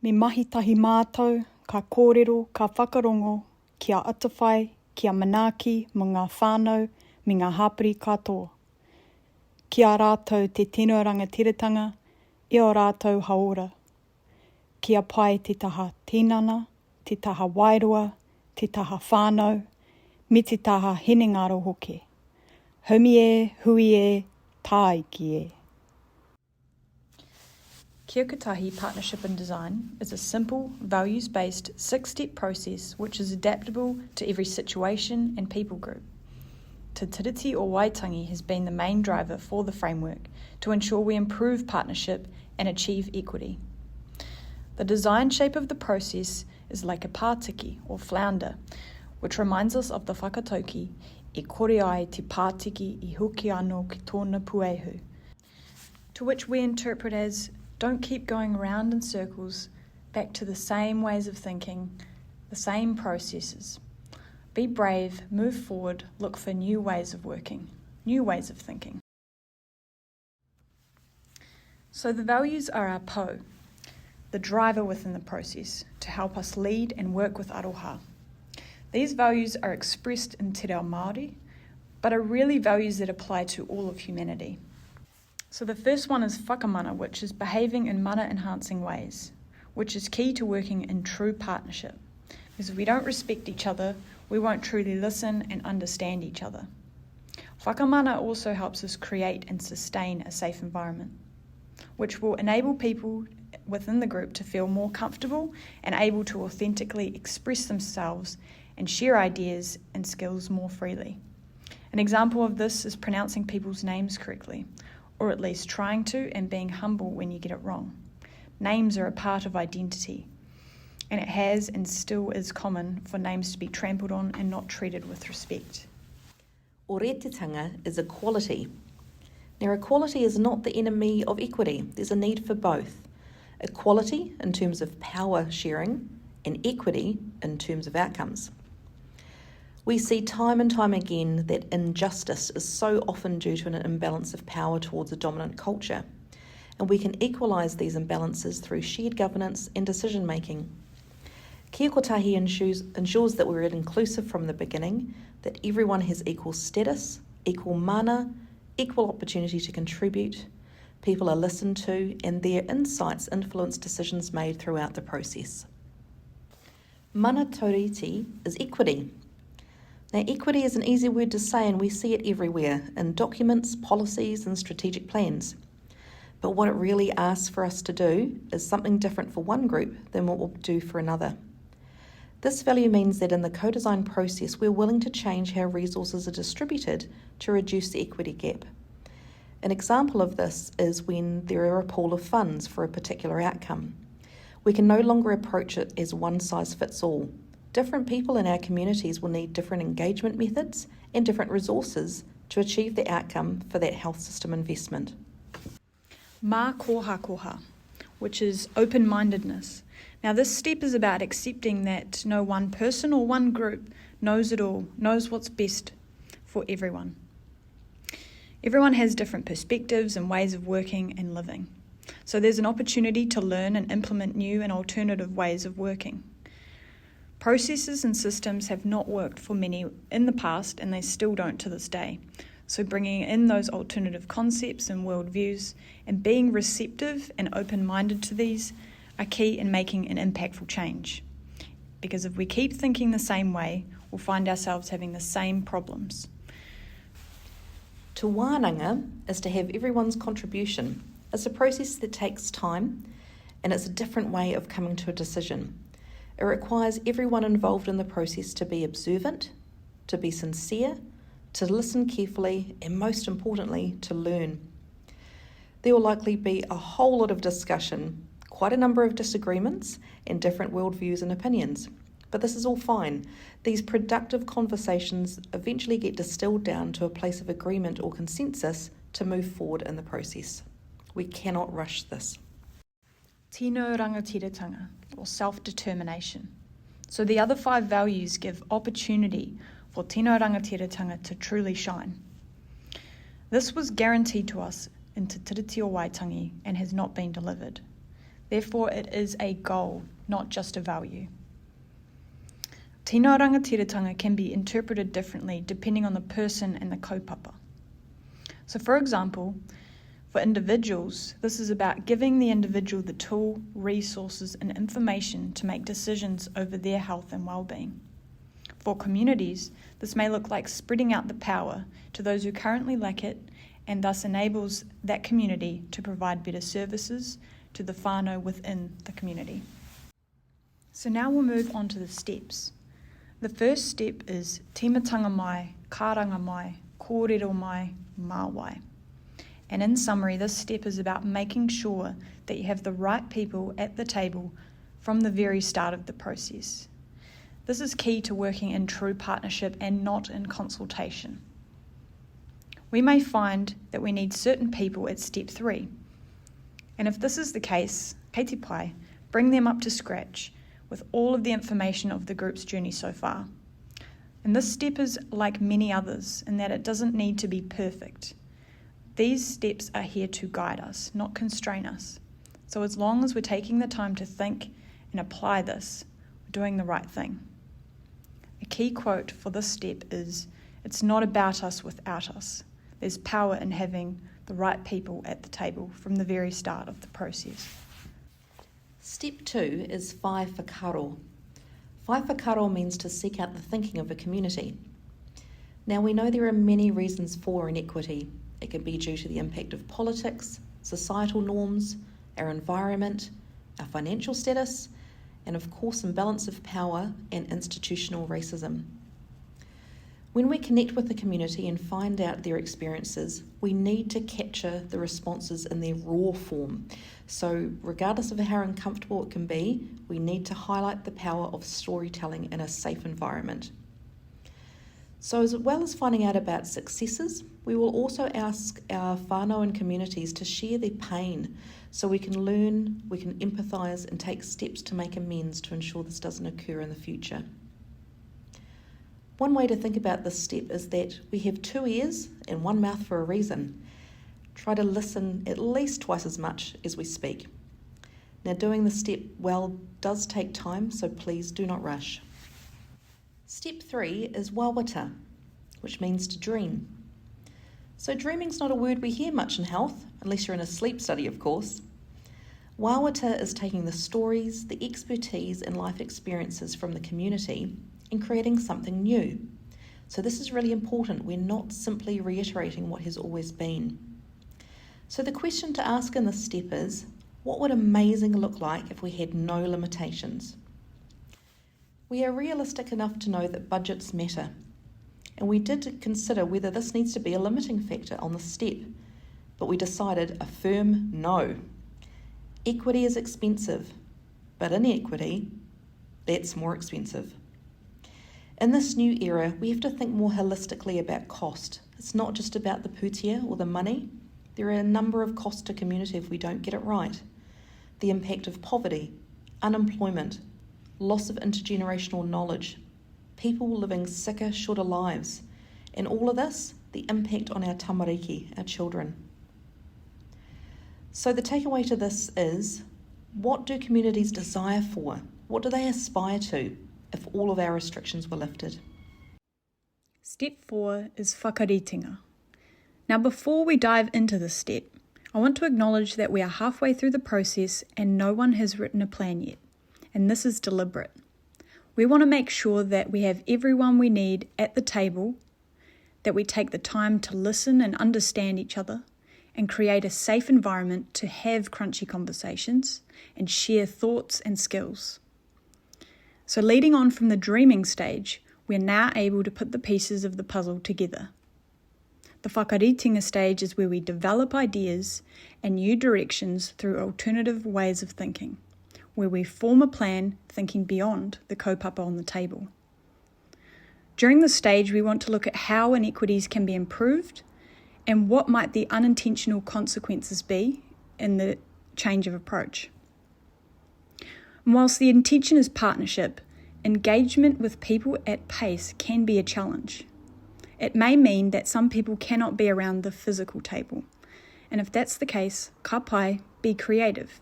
Me mahi tahi mātou, ka kōrero, ka whakarongo, kia atawhai, kia manaaki mo ngā whānau, me ngā hapiri katoa. Kia rātou te tino rangatiratanga, i o rātou haora. Kia pai te taha tinana, te taha wairua, te taha whānau, me te taha henengaro hoke. Humi e, hui e, tāiki e. Kia Kotahi Partnership and Design is a simple, values-based, 6-step process which is adaptable to every situation and people group. Te Tiriti or Waitangi has been the main driver for the framework to ensure we improve partnership and achieve equity. The design shape of the process is like a pātiki or flounder, which reminds us of the whakatauki e kore ai te pātiki I hoki anō ki tōna puehu, to which we interpret as don't keep going around in circles, back to the same ways of thinking, the same processes. Be brave, move forward, look for new ways of working, new ways of thinking. So the values are our po, the driver within the process, to help us lead and work with aroha. These values are expressed in te reo Māori, but are really values that apply to all of humanity. So the first one is whakamana, which is behaving in mana-enhancing ways, which is key to working in true partnership. Because if we don't respect each other, we won't truly listen and understand each other. Whakamana also helps us create and sustain a safe environment, which will enable people within the group to feel more comfortable and able to authentically express themselves and share ideas and skills more freely. An example of this is pronouncing people's names correctly, or at least trying to, and being humble when you get it wrong. Names are a part of identity, and it has and still is common for names to be trampled on and not treated with respect. Oretetanga is equality. Now, equality is not the enemy of equity. There's a need for both. Equality in terms of power sharing and equity in terms of outcomes. We see time and time again that injustice is so often due to an imbalance of power towards a dominant culture, and we can equalise these imbalances through shared governance and decision making. Kia Kotahi ensures that we're inclusive from the beginning, that everyone has equal status, equal mana, equal opportunity to contribute, people are listened to, and their insights influence decisions made throughout the process. Mana Tiriti is equity. Now, equity is an easy word to say, and we see it everywhere, in documents, policies, and strategic plans. But what it really asks for us to do is something different for one group than what we'll do for another. This value means that in the co-design process, we're willing to change how resources are distributed to reduce the equity gap. An example of this is when there are a pool of funds for a particular outcome. We can no longer approach it as one size fits all. Different people in our communities will need different engagement methods and different resources to achieve the outcome for that health system investment. Mā koha, which is open-mindedness. Now, this step is about accepting that no one person or one group knows it all, knows what's best for everyone. Everyone has different perspectives and ways of working and living. So there's an opportunity to learn and implement new and alternative ways of working. Processes and systems have not worked for many in the past, and they still don't to this day. So bringing in those alternative concepts and worldviews and being receptive and open-minded to these are key in making an impactful change. Because if we keep thinking the same way, we'll find ourselves having the same problems. To wānanga is to have everyone's contribution. It's a process that takes time, and it's a different way of coming to a decision. It requires everyone involved in the process to be observant, to be sincere, to listen carefully, and most importantly, to learn. There will likely be a whole lot of discussion, quite a number of disagreements, and different worldviews and opinions. But this is all fine. These productive conversations eventually get distilled down to a place of agreement or consensus to move forward in the process. We cannot rush this. Tino rangatiratanga, or self-determination. So the other 5 values give opportunity for tino rangatiratanga to truly shine. This was guaranteed to us in Te Tiriti o Waitangi and has not been delivered. Therefore, it is a goal, not just a value. Tino rangatiratanga can be interpreted differently depending on the person and the kaupapa. So for example, for individuals, this is about giving the individual the tool, resources and information to make decisions over their health and well-being. For communities, this may look like spreading out the power to those who currently lack it and thus enables that community to provide better services to the whānau within the community. So now we'll move on to the steps. The first step is timatanga mai, karanga mai, kōrero mai, māwai. And in summary, this step is about making sure that you have the right people at the table from the very start of the process. This is key to working in true partnership and not in consultation. We may find that we need certain people at step 3. And if this is the case, kei te pai, bring them up to scratch with all of the information of the group's journey so far. And this step is like many others in that it doesn't need to be perfect. These steps are here to guide us, not constrain us. So as long as we're taking the time to think and apply this, we're doing the right thing. A key quote for this step is, "It's not about us without us. There's power in having the right people at the table from the very start of the process." Step 2 is whai whakaro. Whai whakaro means to seek out the thinking of a community. Now we know there are many reasons for inequity. It can be due to the impact of politics, societal norms, our environment, our financial status, and of course imbalance of power and institutional racism. When we connect with the community and find out their experiences, we need to capture the responses in their raw form. So regardless of how uncomfortable it can be, we need to highlight the power of storytelling in a safe environment. So as well as finding out about successes, we will also ask our whānau and communities to share their pain so we can learn, we can empathise and take steps to make amends to ensure this doesn't occur in the future. One way to think about this step is that we have 2 ears and 1 mouth for a reason. Try to listen at least twice as much as we speak. Now doing this step well does take time, so please do not rush. Step 3 is wāwata, which means to dream. So dreaming's not a word we hear much in health, unless you're in a sleep study of course. Wāwata is taking the stories, the expertise and life experiences from the community and creating something new. So this is really important. We're not simply reiterating what has always been. So the question to ask in this step is, what would amazing look like if we had no limitations? We are realistic enough to know that budgets matter, and we did consider whether this needs to be a limiting factor on the step, but we decided a firm no. Equity is expensive, but inequity, that's more expensive. In this new era, we have to think more holistically about cost. It's not just about the pūtea or the money. There are a number of costs to community if we don't get it right. The impact of poverty, unemployment, loss of intergenerational knowledge, people living sicker, shorter lives, and all of this, the impact on our tamariki, our children. So the takeaway to this is, what do communities desire for? What do they aspire to if all of our restrictions were lifted? Step 4 is whakaritinga. Now before we dive into this step, I want to acknowledge that we are halfway through the process and no one has written a plan yet, and this is deliberate. We want to make sure that we have everyone we need at the table, that we take the time to listen and understand each other, and create a safe environment to have crunchy conversations and share thoughts and skills. So leading on from the dreaming stage, we are now able to put the pieces of the puzzle together. The whakaritinga stage is where we develop ideas and new directions through alternative ways of thinking, where we form a plan thinking beyond the kaupapa on the table. During this stage, we want to look at how inequities can be improved and what might the unintentional consequences be in the change of approach. And whilst the intention is partnership, engagement with people at pace can be a challenge. It may mean that some people cannot be around the physical table, and if that's the case, ka pai, be creative.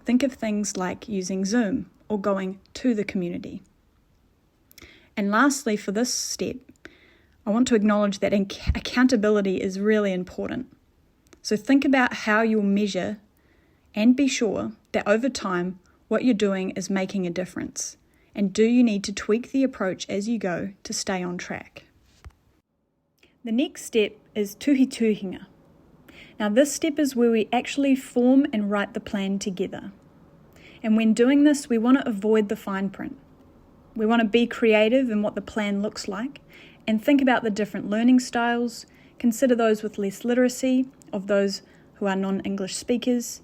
Think of things like using Zoom or going to the community. And lastly, for this step, I want to acknowledge that accountability is really important. So think about how you'll measure and be sure that over time, what you're doing is making a difference. And do you need to tweak the approach as you go to stay on track? The next step is tuhituhinga. Now this step is where we actually form and write the plan together. And when doing this, we want to avoid the fine print. We want to be creative in what the plan looks like and think about the different learning styles, consider those with less literacy, of those who are non-English speakers,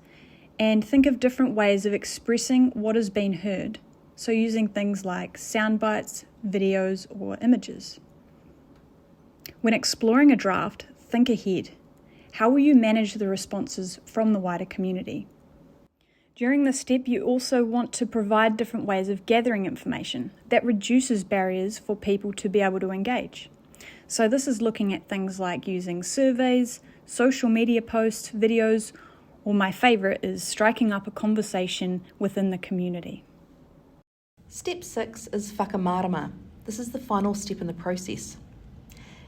and think of different ways of expressing what has been heard. So using things like sound bites, videos, or images. When exploring a draft, think ahead. How will you manage the responses from the wider community? During this step, you also want to provide different ways of gathering information that reduces barriers for people to be able to engage. So this is looking at things like using surveys, social media posts, videos, or my favourite is striking up a conversation within the community. Step 6 is whakamārama. This is the final step in the process.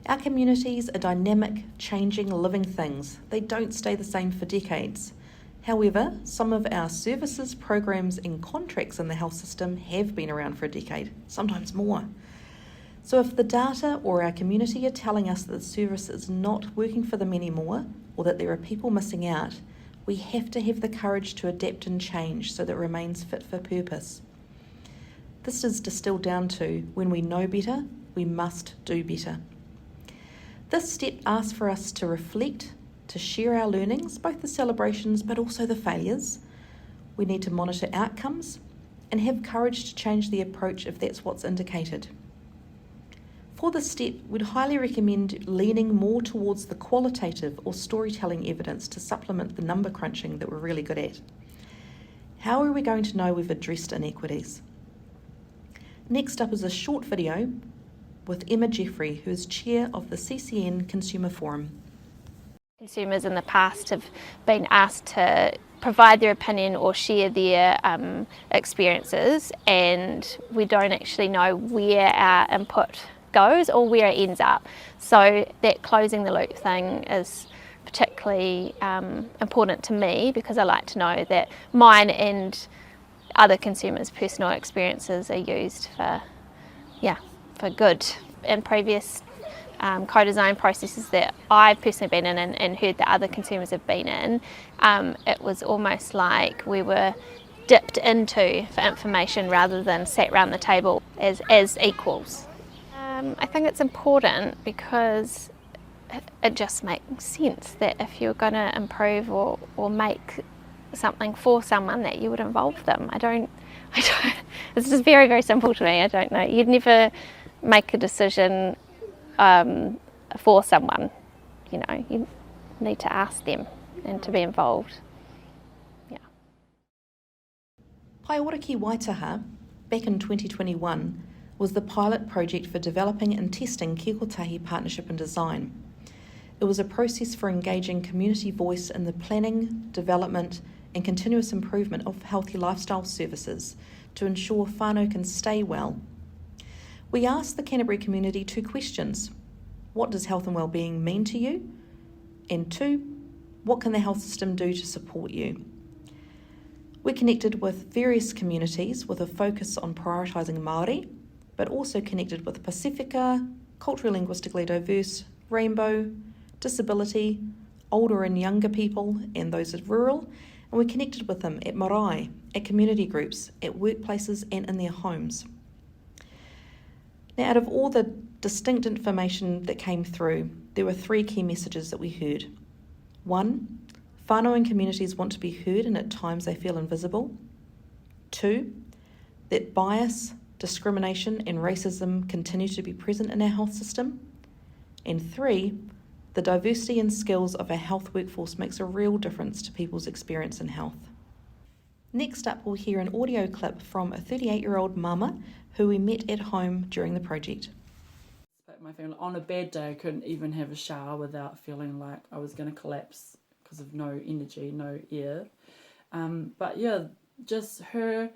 Our communities are dynamic, changing, living things. They don't stay the same for decades. However, some of our services, programs and contracts in the health system have been around for a decade, sometimes more. So if the data or our community are telling us that the service is not working for them anymore, or that there are people missing out, we have to have the courage to adapt and change so that it remains fit for purpose. This is distilled down to, when we know better, we must do better. This step asks for us to reflect, to share our learnings, both the celebrations but also the failures. We need to monitor outcomes and have courage to change the approach if that's what's indicated. For this step, we'd highly recommend leaning more towards the qualitative or storytelling evidence to supplement the number crunching that we're really good at. How are we going to know we've addressed inequities? Next up is a short video with Emma Jeffrey, who is chair of the CCN Consumer Forum. Consumers in the past have been asked to provide their opinion or share their experiences, and we don't actually know where our input goes or where it ends up. So that closing the loop thing is particularly important to me, because I like to know that mine and other consumers' personal experiences are used for good. In previous co-design processes that I've personally been in and heard that other consumers have been in, it was almost like we were dipped into for information rather than sat around the table as equals. I think it's important because it just makes sense that if you're going to improve or make something for someone, that you would involve them. I don't it's just very, very simple to me. I don't know. You'd never make a decision for someone. You need to ask them and to be involved. Yeah. Paioraki Waitaha, back in 2021, was the pilot project for developing and testing Kia Kotahi Partnership and Design. It was a process for engaging community voice in the planning, development and continuous improvement of healthy lifestyle services to ensure whānau can stay well. We asked the Canterbury community 2 questions. What does health and wellbeing mean to you? And 2, what can the health system do to support you? We connected with various communities with a focus on prioritising Māori, but also connected with Pacifica, culturally linguistically diverse, rainbow, disability, older and younger people and those at rural, and we connected with them at marae, at community groups, at workplaces and in their homes. Now, out of all the distinct information that came through, there were 3 key messages that we heard. 1, whānau and communities want to be heard and at times they feel invisible. 2, that bias, discrimination and racism continue to be present in our health system. And 3, the diversity and skills of our health workforce makes a real difference to people's experience in health. Next up, we'll hear an audio clip from a 38-year-old mama who we met at home during the project. My family, on a bad day, I couldn't even have a shower without feeling like I was going to collapse because of no energy, no air. But yeah, just her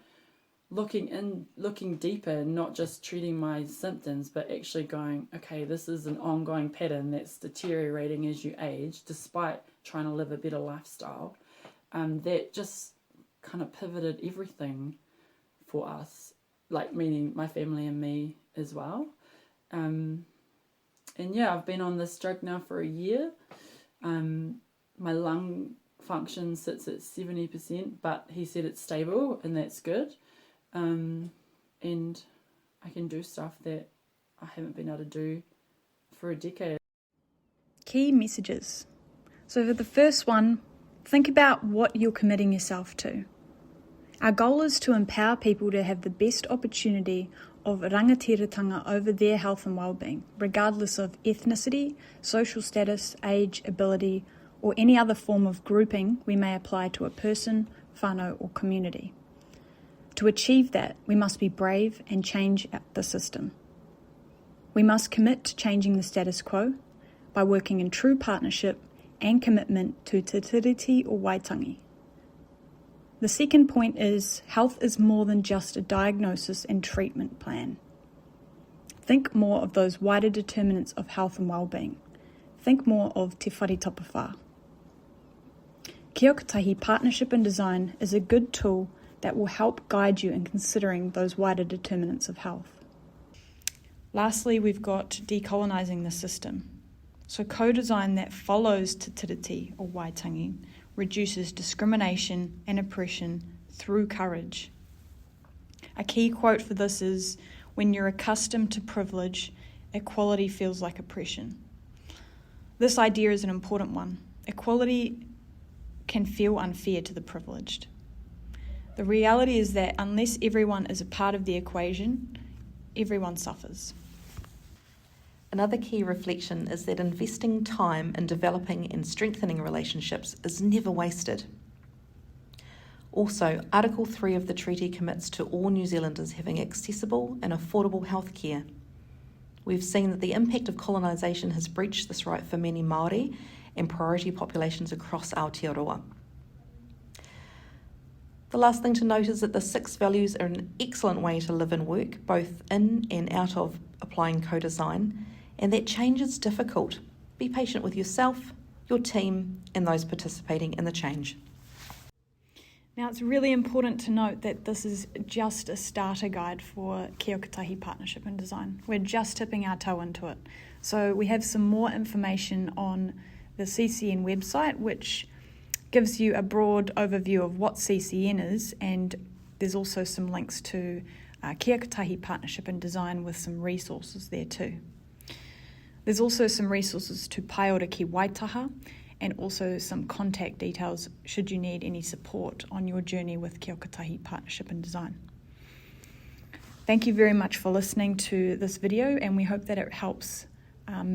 looking deeper, not just treating my symptoms, but actually going, okay, this is an ongoing pattern that's deteriorating as you age, despite trying to live a better lifestyle. That just kind of pivoted everything for us, like meaning my family and me as well. And yeah, I've been on this drug now for a year. My lung function sits at 70%, but he said it's stable, and that's good. And I can do stuff that I haven't been able to do for a decade. Key messages. So for the first one, think about what you're committing yourself to. Our goal is to empower people to have the best opportunity of rangatiratanga over their health and wellbeing, regardless of ethnicity, social status, age, ability, or any other form of grouping we may apply to a person, whānau, or community. To achieve that, we must be brave and change the system. We must commit to changing the status quo by working in true partnership and commitment to Te Tiriti or Waitangi. The second point is health is more than just a diagnosis and treatment plan. Think more of those wider determinants of health and wellbeing. Think more of te wharitapawha. Kia Kotahi Partnership and Design is a good tool that will help guide you in considering those wider determinants of health. Lastly, we've got decolonising the system. So co-design that follows Te Tiriti or Waitangi reduces discrimination and oppression through courage. A key quote for this is, when you're accustomed to privilege, equality feels like oppression. This idea is an important one. Equality can feel unfair to the privileged. The reality is that unless everyone is a part of the equation, everyone suffers. Another key reflection is that investing time in developing and strengthening relationships is never wasted. Also, Article 3 of the treaty commits to all New Zealanders having accessible and affordable healthcare. We've seen that the impact of colonisation has breached this right for many Māori and priority populations across Aotearoa. The last thing to note is that the 6 values are an excellent way to live and work, both in and out of applying co-design, and that change is difficult. Be patient with yourself, your team, and those participating in the change. Now, it's really important to note that this is just a starter guide for Kia Kotahi Partnership and Design. We're just tipping our toe into it. So we have some more information on the CCN website, which gives you a broad overview of what CCN is, and there's also some links to Kia Kotahi Partnership and Design with some resources there too. There's also some resources to pai ora ki Waitaha, and also some contact details should you need any support on your journey with Kia Kotahi Partnership and Design. Thank you very much for listening to this video, and we hope that it helps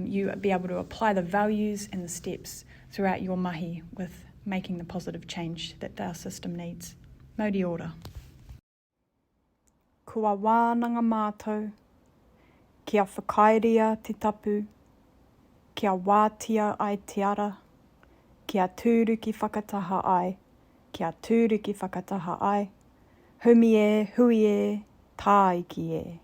you be able to apply the values and the steps throughout your mahi with making the positive change that our system needs. Mauri ora. Kua wānanga mātou, kia whakairia te tapu, kia wātia ai te ara, kia tūruki whakataha ai, kia tūruki whakataha ai, humi e, hui e, tā iki e.